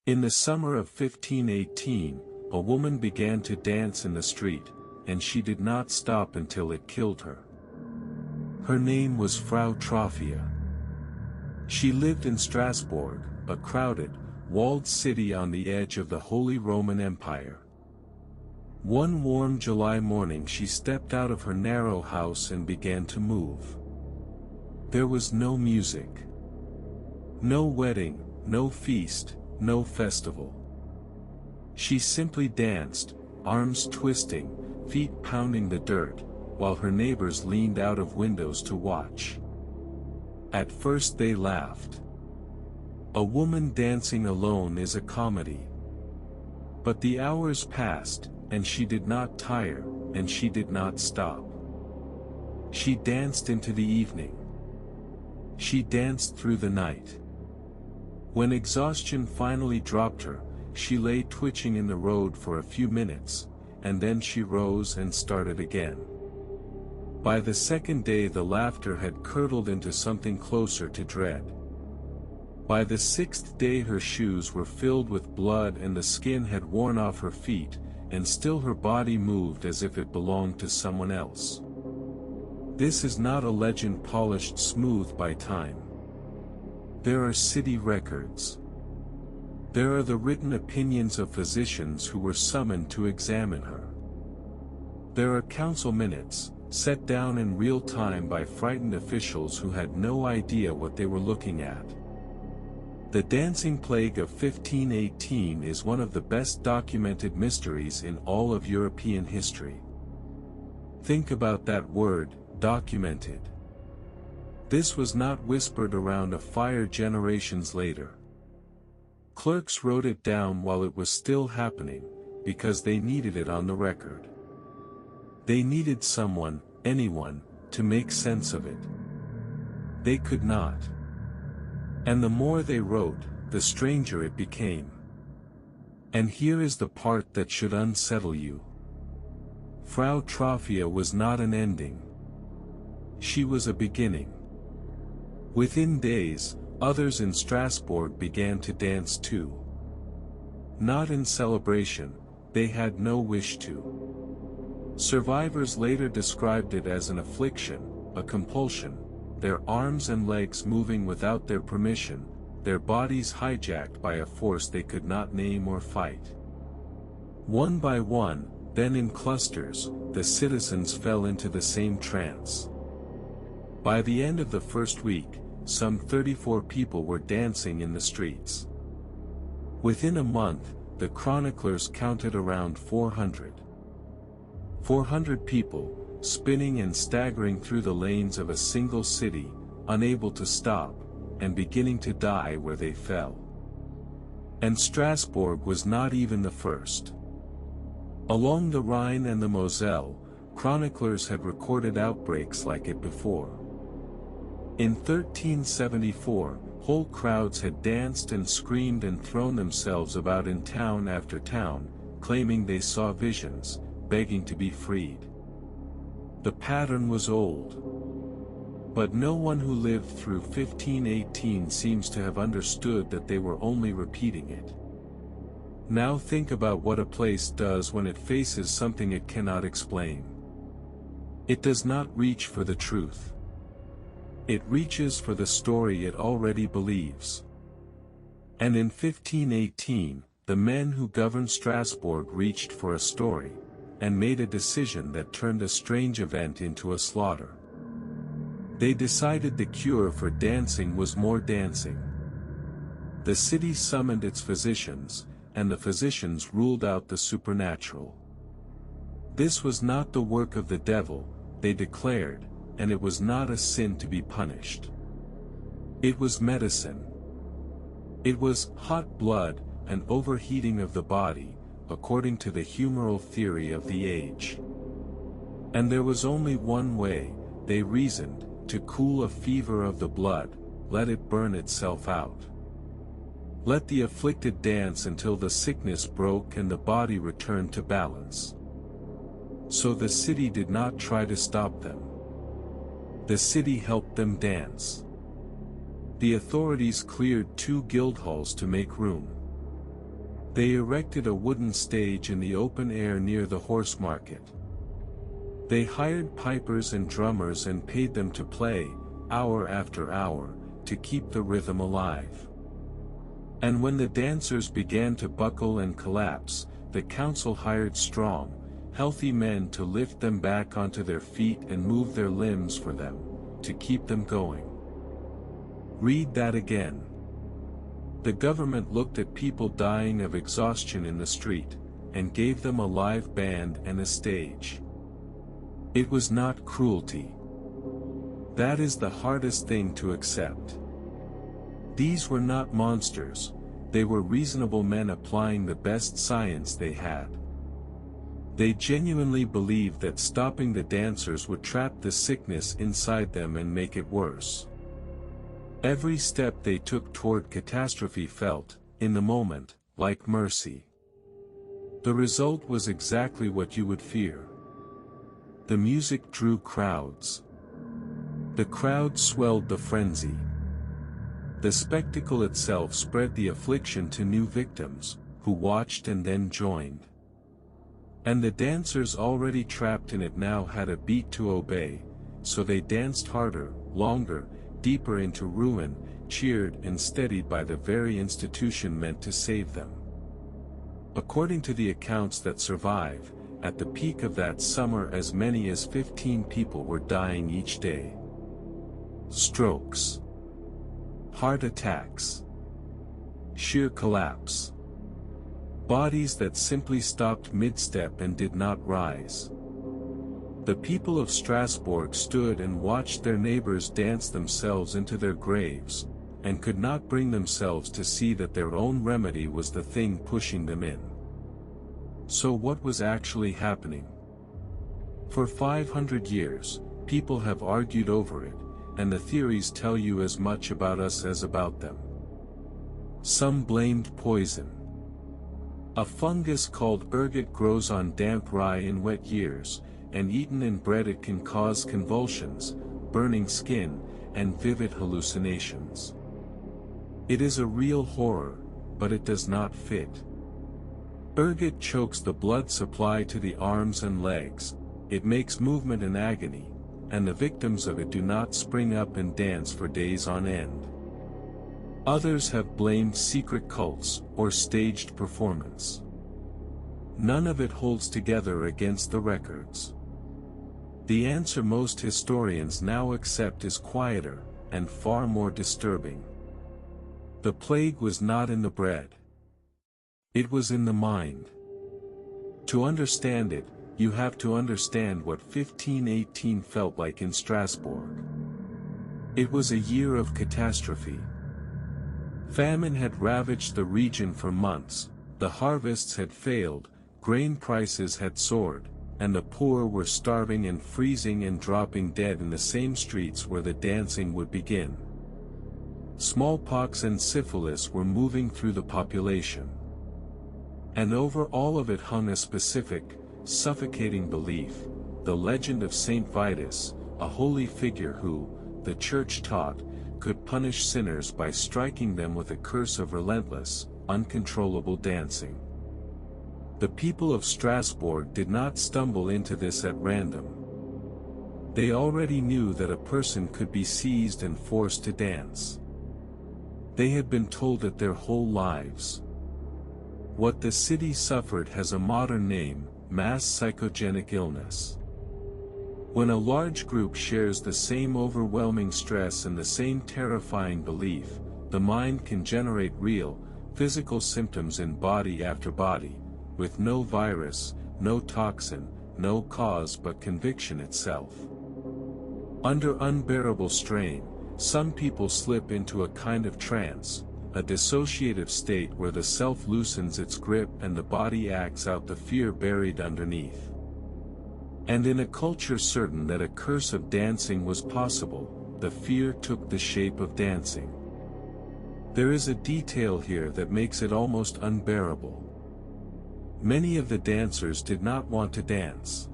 In the summer of 1518, a woman began to dance in the street, and she did not stop until it killed her. Her name was Frau Trophia. She lived in Strasbourg, a crowded, walled city on the edge of the Holy Roman Empire. One warm July morning she stepped out of her narrow house and began to move. There was no music. No wedding, no feast, no festival. She simply danced, arms twisting, feet pounding the dirt, while her neighbors leaned out of windows to watch. At first they laughed. A woman dancing alone is a comedy. But the hours passed, and she did not tire, and she did not stop. She danced into the evening. She danced through the night. When exhaustion finally dropped her, she lay twitching in the road for a few minutes, and then she rose and started again. By the second day the laughter had curdled into something closer to dread. By the sixth day her shoes were filled with blood and the skin had worn off her feet, and still her body moved as if it belonged to someone else. This is not a legend polished smooth by time. There are city records. There are the written opinions of physicians who were summoned to examine her. There are council minutes, set down in real time by frightened officials who had no idea what they were looking at. The dancing plague of 1518 is one of the best documented mysteries in all of European history. Think about that word, documented. This was not whispered around a fire generations later. Clerks wrote it down while it was still happening, because they needed it on the record. They needed someone, anyone, to make sense of it. They could not. And the more they wrote, the stranger it became. And here is the part that should unsettle you. Frau Trophia was not an ending. She was a beginning. Within days, others in Strasbourg began to dance too. Not in celebration, they had no wish to. Survivors later described it as an affliction, a compulsion, their arms and legs moving without their permission, their bodies hijacked by a force they could not name or fight. One by one, then in clusters, the citizens fell into the same trance. By the end of the first week, some 34 people were dancing in the streets. Within a month, the chroniclers counted around 400. 400 people, spinning and staggering through the lanes of a single city, unable to stop, and beginning to die where they fell. And Strasbourg was not even the first. Along the Rhine and the Moselle, chroniclers had recorded outbreaks like it before. In 1374, whole crowds had danced and screamed and thrown themselves about in town after town, claiming they saw visions, begging to be freed. The pattern was old. But no one who lived through 1518 seems to have understood that they were only repeating it. Now think about what a place does when it faces something it cannot explain. It does not reach for the truth. It reaches for the story it already believes. And in 1518, the men who governed Strasbourg reached for a story, and made a decision that turned a strange event into a slaughter. They decided the cure for dancing was more dancing. The city summoned its physicians, and the physicians ruled out the supernatural. This was not the work of the devil, they declared, and it was not a sin to be punished. It was medicine. It was hot blood, an overheating of the body, according to the humoral theory of the age. And there was only one way, they reasoned, to cool a fever of the blood: let it burn itself out. Let the afflicted dance until the sickness broke and the body returned to balance. So the city did not try to stop them. The city helped them dance. The authorities cleared 2 guild halls to make room. They erected a wooden stage in the open air near the horse market. They hired pipers and drummers and paid them to play, hour after hour, to keep the rhythm alive. And when the dancers began to buckle and collapse, the council hired strong, healthy men to lift them back onto their feet and move their limbs for them, to keep them going. Read that again. The government looked at people dying of exhaustion in the street, and gave them a live band and a stage. It was not cruelty. That is the hardest thing to accept. These were not monsters, they were reasonable men applying the best science they had. They genuinely believed that stopping the dancers would trap the sickness inside them and make it worse. Every step they took toward catastrophe felt, in the moment, like mercy. The result was exactly what you would fear. The music drew crowds. The crowd swelled the frenzy. The spectacle itself spread the affliction to new victims, who watched and then joined. And the dancers already trapped in it now had a beat to obey, so they danced harder, longer, deeper into ruin, cheered and steadied by the very institution meant to save them. According to the accounts that survive, at the peak of that summer as many as 15 people were dying each day. Strokes. Heart attacks. Sheer collapse. Bodies that simply stopped mid-step and did not rise. The people of Strasbourg stood and watched their neighbors dance themselves into their graves, and could not bring themselves to see that their own remedy was the thing pushing them in. So what was actually happening? For 500 years, people have argued over it, and the theories tell you as much about us as about them. Some blamed poison. A fungus called ergot grows on damp rye in wet years, and eaten in bread it can cause convulsions, burning skin, and vivid hallucinations. It is a real horror, but it does not fit. Ergot chokes the blood supply to the arms and legs, it makes movement an agony, and the victims of it do not spring up and dance for days on end. Others have blamed secret cults or staged performance. None of it holds together against the records. The answer most historians now accept is quieter, and far more disturbing. The plague was not in the bread. It was in the mind. To understand it, you have to understand what 1518 felt like in Strasbourg. It was a year of catastrophe. Famine had ravaged the region for months, the harvests had failed, grain prices had soared, and the poor were starving and freezing and dropping dead in the same streets where the dancing would begin. Smallpox and syphilis were moving through the population. And over all of it hung a specific, suffocating belief, the legend of Saint Vitus, a holy figure who, the Church taught, could punish sinners by striking them with a curse of relentless, uncontrollable dancing. The people of Strasbourg did not stumble into this at random. They already knew that a person could be seized and forced to dance. They had been told it their whole lives. What the city suffered has a modern name, mass psychogenic illness. When a large group shares the same overwhelming stress and the same terrifying belief, the mind can generate real, physical symptoms in body after body, with no virus, no toxin, no cause but conviction itself. Under unbearable strain, some people slip into a kind of trance, a dissociative state where the self loosens its grip and the body acts out the fear buried underneath. And in a culture certain that a curse of dancing was possible, the fear took the shape of dancing. There is a detail here that makes it almost unbearable. Many of the dancers did not want to dance.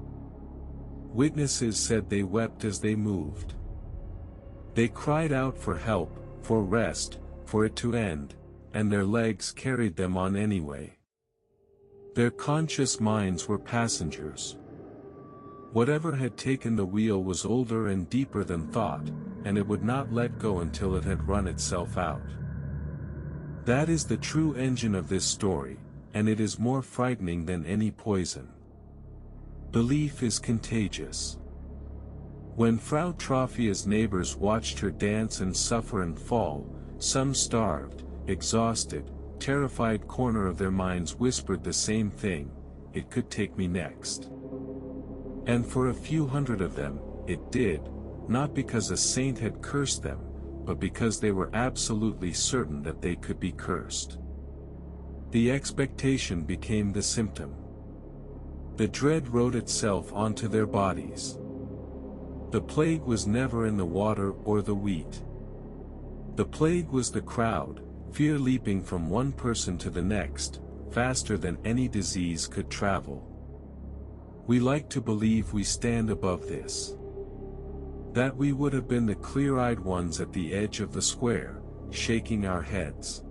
Witnesses said they wept as they moved. They cried out for help, for rest, for it to end, and their legs carried them on anyway. Their conscious minds were passengers. Whatever had taken the wheel was older and deeper than thought, and it would not let go until it had run itself out. That is the true engine of this story, and it is more frightening than any poison. Belief is contagious. When Frau Trofia's neighbors watched her dance and suffer and fall, some starved, exhausted, terrified corner of their minds whispered the same thing: it could take me next. And for a few hundred of them, it did, not because a saint had cursed them, but because they were absolutely certain that they could be cursed. The expectation became the symptom. The dread wrote itself onto their bodies. The plague was never in the water or the wheat. The plague was the crowd, fear leaping from one person to the next, faster than any disease could travel. We like to believe we stand above this. That we would have been the clear-eyed ones at the edge of the square, shaking our heads.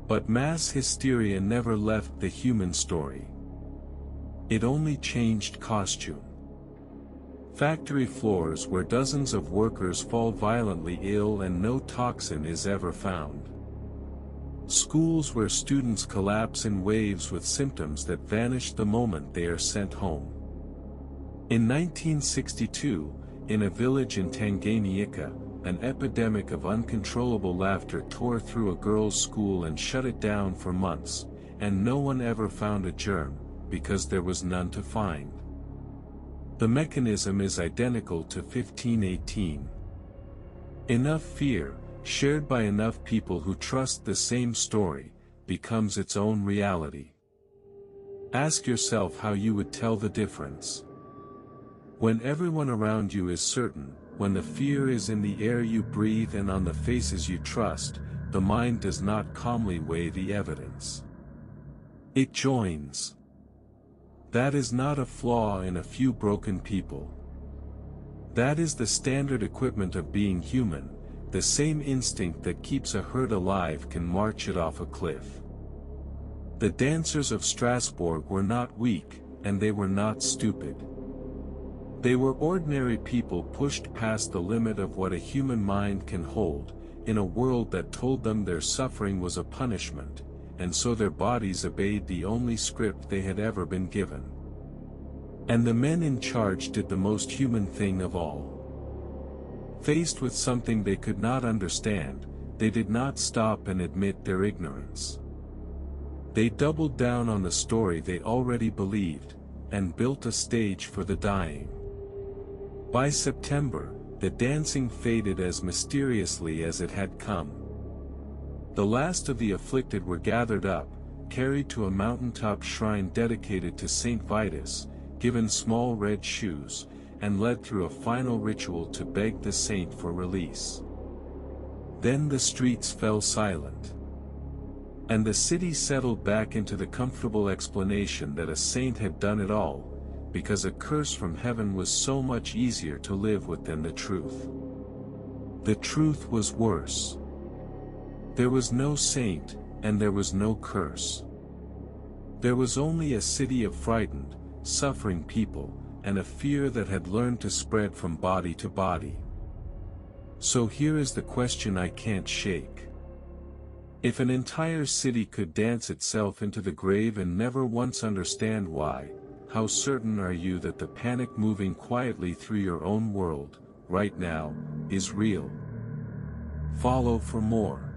But mass hysteria never left the human story. It only changed costume. Factory floors where dozens of workers fall violently ill and no toxin is ever found. Schools where students collapse in waves with symptoms that vanish the moment they are sent home. In 1962, in a village in Tanganyika, an epidemic of uncontrollable laughter tore through a girls' school and shut it down for months, and no one ever found a germ, because there was none to find. The mechanism is identical to 1518. Enough fear, shared by enough people who trust the same story, becomes its own reality. Ask yourself how you would tell the difference. When everyone around you is certain, when the fear is in the air you breathe and on the faces you trust, the mind does not calmly weigh the evidence. It joins. That is not a flaw in a few broken people. That is the standard equipment of being human. The same instinct that keeps a herd alive can march it off a cliff. The dancers of Strasbourg were not weak, and they were not stupid. They were ordinary people pushed past the limit of what a human mind can hold, in a world that told them their suffering was a punishment, and so their bodies obeyed the only script they had ever been given. And the men in charge did the most human thing of all. Faced with something they could not understand, they did not stop and admit their ignorance. They doubled down on the story they already believed, and built a stage for the dying. By September, the dancing faded as mysteriously as it had come. The last of the afflicted were gathered up, carried to a mountaintop shrine dedicated to Saint Vitus, given small red shoes, and led through a final ritual to beg the saint for release. Then the streets fell silent. And the city settled back into the comfortable explanation that a saint had done it all, because a curse from heaven was so much easier to live with than the truth. The truth was worse. There was no saint, and there was no curse. There was only a city of frightened, suffering people, and a fear that had learned to spread from body to body. So here is the question I can't shake. If an entire city could dance itself into the grave and never once understand why, how certain are you that the panic moving quietly through your own world, right now, is real? Follow for more.